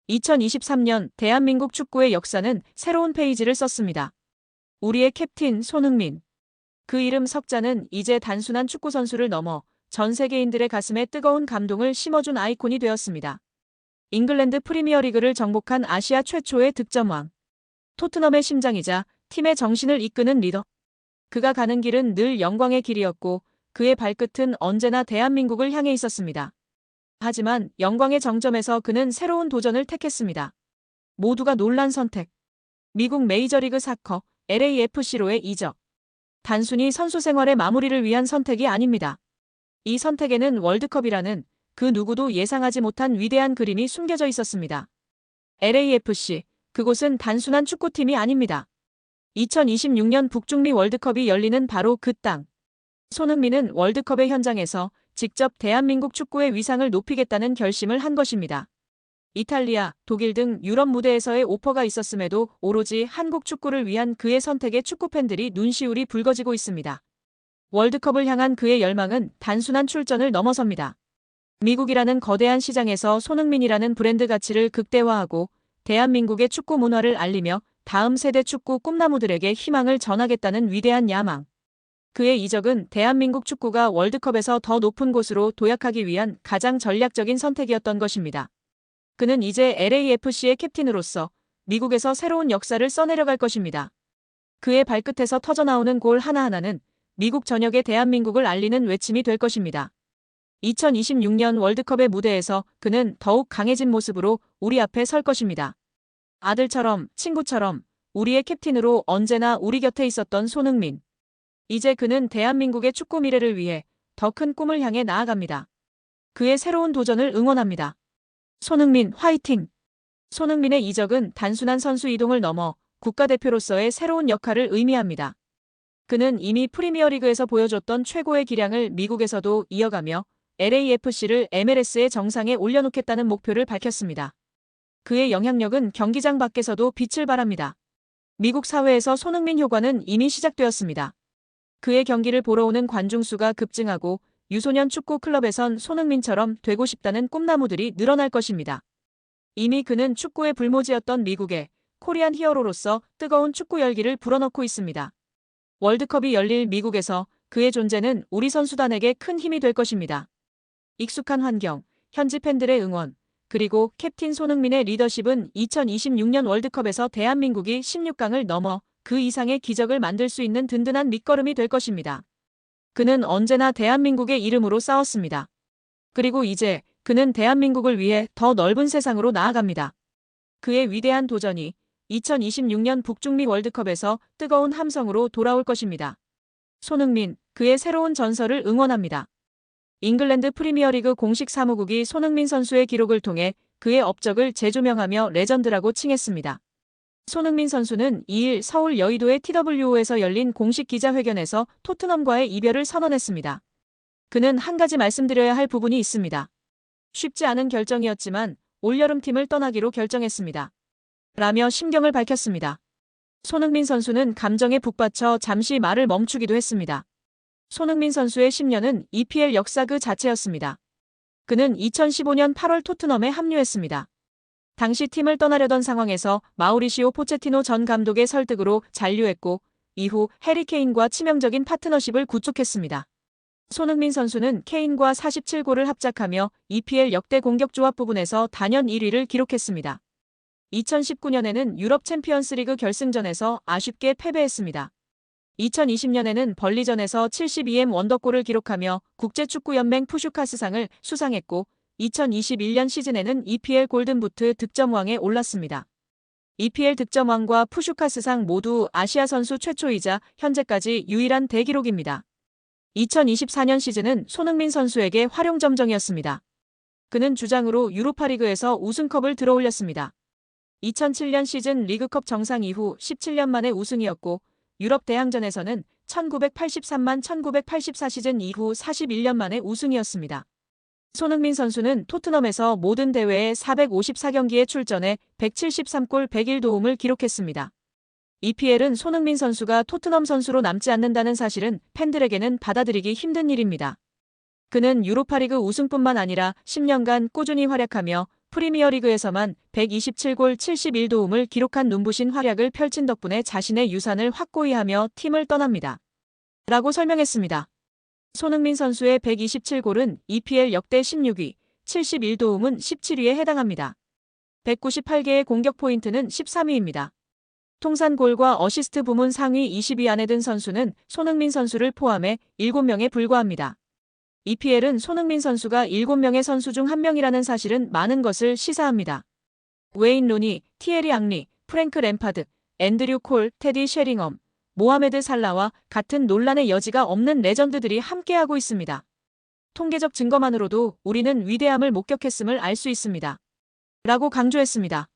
2023년 대한민국 축구의 역사는 새로운 페이지를 썼습니다. 우리의 캡틴 손흥민. 그 이름 석자는 이제 단순한 축구 선수를 넘어 전 세계인들의 가슴에 뜨거운 감동을 심어준 아이콘이 되었습니다. 잉글랜드 프리미어리그를 정복한 아시아 최초의 득점왕. 토트넘의 심장이자 팀의 정신을 이끄는 리더. 그가 가는 길은 늘 영광의 길이었고 그의 발끝은 언제나 대한민국을 향해 있었습니다. 하지만 영광의 정점에서 그는 새로운 도전을 택했습니다. 모두가 놀란 선택. 미국 메이저리그 사커 LAFC로의 이적. 단순히 선수 생활의 마무리를 위한 선택이 아닙니다. 이 선택에는 월드컵이라는 그 누구도 예상하지 못한 위대한 그림이 숨겨져 있었습니다. LAFC, 그곳은 단순한 축구팀이 아닙니다. 2026년 북중미 월드컵이 열리는 바로 그 땅. 손흥민은 월드컵의 현장에서 직접 대한민국 축구의 위상을 높이겠다는 결심을 한 것입니다. 이탈리아, 독일 등 유럽 무대에서의 오퍼가 있었음에도 오로지 한국 축구를 위한 그의 선택에 축구팬들이 눈시울이 붉어지고 있습니다. 월드컵을 향한 그의 열망은 단순한 출전을 넘어섭니다. 미국이라는 거대한 시장에서 손흥민이라는 브랜드 가치를 극대화하고 대한민국의 축구 문화를 알리며 다음 세대 축구 꿈나무들에게 희망을 전하겠다는 위대한 야망. 그의 이적은 대한민국 축구가 월드컵에서 더 높은 곳으로 도약하기 위한 가장 전략적인 선택이었던 것입니다. 그는 이제 LAFC의 캡틴으로서 미국에서 새로운 역사를 써내려갈 것입니다. 그의 발끝에서 터져나오는 골 하나하나는 미국 전역에 대한민국을 알리는 외침이 될 것입니다. 2026년 월드컵의 무대에서 그는 더욱 강해진 모습으로 우리 앞에 설 것입니다. 아들처럼, 친구처럼, 우리의 캡틴으로 언제나 우리 곁에 있었던 손흥민. 이제 그는 대한민국의 축구 미래를 위해 더 큰 꿈을 향해 나아갑니다. 그의 새로운 도전을 응원합니다. 손흥민 화이팅! 손흥민의 이적은 단순한 선수 이동을 넘어 국가대표로서의 새로운 역할을 의미합니다. 그는 이미 프리미어리그에서 보여줬던 최고의 기량을 미국에서도 이어가며 LAFC를 MLS의 정상에 올려놓겠다는 목표를 밝혔습니다. 그의 영향력은 경기장 밖에서도 빛을 발합니다. 미국 사회에서 손흥민 효과는 이미 시작되었습니다. 그의 경기를 보러 오는 관중 수가 급증하고 유소년 축구 클럽에선 손흥민처럼 되고 싶다는 꿈나무들이 늘어날 것입니다. 이미 그는 축구의 불모지였던 미국의 코리안 히어로로서 뜨거운 축구 열기를 불어넣고 있습니다. 월드컵이 열릴 미국에서 그의 존재는 우리 선수단에게 큰 힘이 될 것입니다. 익숙한 환경, 현지 팬들의 응원, 그리고 캡틴 손흥민의 리더십은 2026년 월드컵에서 대한민국이 16강을 넘어 그 이상의 기적을 만들 수 있는 든든한 밑거름이 될 것입니다. 그는 언제나 대한민국의 이름으로 싸웠습니다. 그리고 이제 그는 대한민국을 위해 더 넓은 세상으로 나아갑니다. 그의 위대한 도전이 2026년 북중미 월드컵에서 뜨거운 함성으로 돌아올 것입니다. 손흥민, 그의 새로운 전설을 응원합니다. 잉글랜드 프리미어리그 공식 사무국이 손흥민 선수의 기록을 통해 그의 업적을 재조명하며 레전드라고 칭했습니다. 손흥민 선수는 2일 서울 여의도의 TWO에서 열린 공식 기자회견에서 토트넘과의 이별을 선언했습니다. 그는 한 가지 말씀드려야 할 부분이 있습니다. 쉽지 않은 결정이었지만 올여름 팀을 떠나기로 결정했습니다. 라며 심경을 밝혔습니다. 손흥민 선수는 감정에 북받쳐 잠시 말을 멈추기도 했습니다. 손흥민 선수의 10년은 EPL 역사 그 자체였습니다. 그는 2015년 8월 토트넘에 합류했습니다. 당시 팀을 떠나려던 상황에서 마우리시오 포체티노 전 감독의 설득으로 잔류했고 이후 해리 케인과 치명적인 파트너십을 구축했습니다. 손흥민 선수는 케인과 47골을 합작하며 EPL 역대 공격 조합 부분에서 단연 1위를 기록했습니다. 2019년에는 유럽 챔피언스리그 결승전에서 아쉽게 패배했습니다. 2020년에는 벌리전에서 72M 원더골을 기록하며 국제축구연맹 푸슈카스상을 수상했고 2021년 시즌에는 EPL 골든부트 득점왕에 올랐습니다. EPL 득점왕과 푸슈카스상 모두 아시아 선수 최초이자 현재까지 유일한 대기록입니다. 2024년 시즌은 손흥민 선수에게 활용점정이었습니다. 그는 주장으로 유로파리그에서 우승컵을 들어올렸습니다. 2007년 시즌 리그컵 정상 이후 17년 만에 우승이었고 유럽 대항전에서는 1983-1984 시즌 이후 41년 만에 우승이었습니다. 손흥민 선수는 토트넘에서 모든 대회에 454경기에 출전해 173골 101도움을 기록했습니다. EPL은 손흥민 선수가 토트넘 선수로 남지 않는다는 사실은 팬들에게는 받아들이기 힘든 일입니다. 그는 유로파리그 우승뿐만 아니라 10년간 꾸준히 활약하며 프리미어리그에서만 127골 71도움을 기록한 눈부신 활약을 펼친 덕분에 자신의 유산을 확고히 하며 팀을 떠납니다. 라고 설명했습니다. 손흥민 선수의 127골은 EPL 역대 16위, 71도움은 17위에 해당합니다. 198개의 공격 포인트는 13위입니다. 통산 골과 어시스트 부문 상위 20위 안에 든 선수는 손흥민 선수를 포함해 7명에 불과합니다. EPL은 손흥민 선수가 7명의 선수 중 1명이라는 사실은 많은 것을 시사합니다. 웨인 루니, 티에리 앙리, 프랭크 램파드, 앤드류 콜, 테디 셰링엄, 모하메드 살라와 같은 논란의 여지가 없는 레전드들이 함께하고 있습니다. 통계적 증거만으로도 우리는 위대함을 목격했음을 알 수 있습니다. 라고 강조했습니다.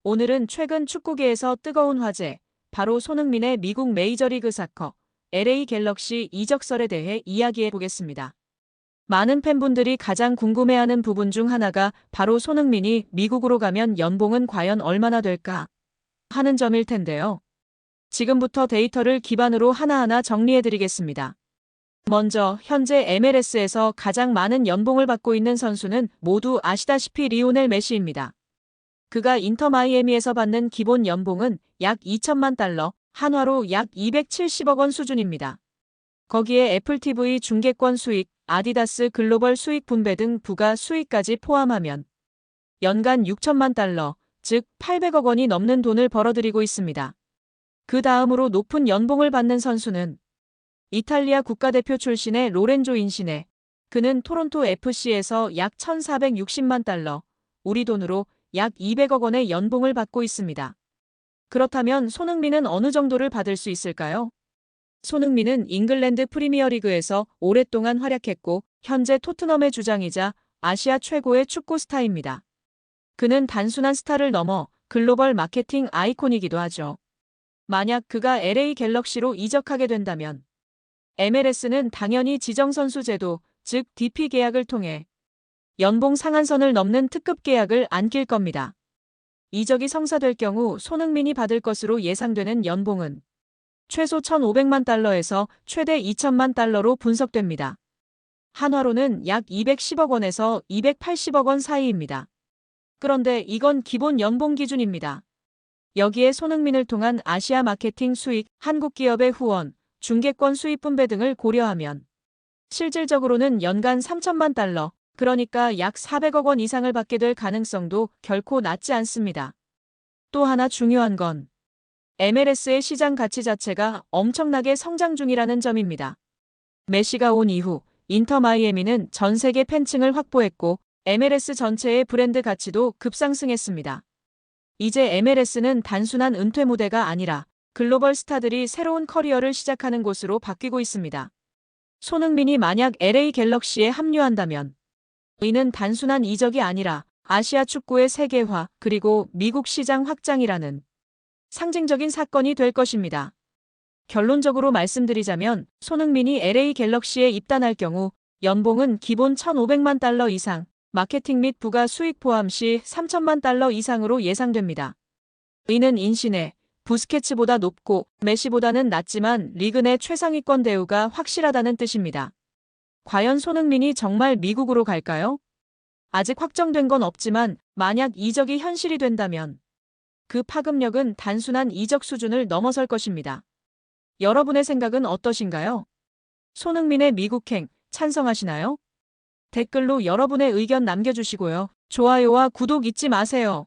오늘은 최근 축구계에서 뜨거운 화제, 바로 손흥민의 미국 메이저리그 사커, LA 갤럭시 이적설에 대해 이야기해 보겠습니다. 많은 팬분들이 가장 궁금해하는 부분 중 하나가 바로 손흥민이 미국으로 가면 연봉은 과연 얼마나 될까 하는 점일 텐데요. 지금부터 데이터를 기반으로 하나하나 정리해 드리겠습니다. 먼저 현재 MLS에서 가장 많은 연봉을 받고 있는 선수는 모두 아시다시피 리오넬 메시입니다. 그가 인터 마이애미에서 받는 기본 연봉은 약 2천만 달러, 한화로 약 270억 원 수준입니다. 거기에 애플 TV 중계권 수익, 아디다스 글로벌 수익 분배 등 부가 수익까지 포함하면 연간 6천만 달러, 즉 800억 원이 넘는 돈을 벌어들이고 있습니다. 그 다음으로 높은 연봉을 받는 선수는 이탈리아 국가대표 출신의 로렌조 인시네. 그는 토론토 FC에서 약 1,460만 달러, 우리 돈으로 약 200억 원의 연봉을 받고 있습니다. 그렇다면 손흥민은 어느 정도를 받을 수 있을까요? 손흥민은 잉글랜드 프리미어리그에서 오랫동안 활약했고 현재 토트넘의 주장이자 아시아 최고의 축구 스타입니다. 그는 단순한 스타를 넘어 글로벌 마케팅 아이콘이기도 하죠. 만약 그가 LA 갤럭시로 이적하게 된다면 MLS는 당연히 지정선수 제도, 즉 DP 계약을 통해 연봉 상한선을 넘는 특급 계약을 안길 겁니다. 이적이 성사될 경우 손흥민이 받을 것으로 예상되는 연봉은 최소 1,500만 달러에서 최대 2천만 달러로 분석됩니다. 한화로는 약 210억 원에서 280억 원 사이입니다. 그런데 이건 기본 연봉 기준입니다. 여기에 손흥민을 통한 아시아 마케팅 수익, 한국 기업의 후원, 중계권 수입 분배 등을 고려하면 실질적으로는 연간 3천만 달러, 그러니까 약 400억 원 이상을 받게 될 가능성도 결코 낮지 않습니다. 또 하나 중요한 건 MLS의 시장 가치 자체가 엄청나게 성장 중이라는 점입니다. 메시가 온 이후 인터 마이애미는 전 세계 팬층을 확보했고 MLS 전체의 브랜드 가치도 급상승했습니다. 이제 MLS는 단순한 은퇴 무대가 아니라 글로벌 스타들이 새로운 커리어를 시작하는 곳으로 바뀌고 있습니다. 손흥민이 만약 LA 갤럭시에 합류한다면 이는 단순한 이적이 아니라 아시아 축구의 세계화 그리고 미국 시장 확장이라는 상징적인 사건이 될 것입니다. 결론적으로 말씀드리자면 손흥민이 LA 갤럭시에 입단할 경우 연봉은 기본 1,500만 달러 이상, 마케팅 및 부가 수익 포함 시 3천만 달러 이상으로 예상됩니다. 이는 인시네, 부스케츠보다 높고 메시보다는 낮지만 리그 내 최상위권 대우가 확실하다는 뜻입니다. 과연 손흥민이 정말 미국으로 갈까요? 아직 확정된 건 없지만 만약 이적이 현실이 된다면 그 파급력은 단순한 이적 수준을 넘어설 것입니다. 여러분의 생각은 어떠신가요? 손흥민의 미국행 찬성하시나요? 댓글로 여러분의 의견 남겨주시고요. 좋아요와 구독 잊지 마세요.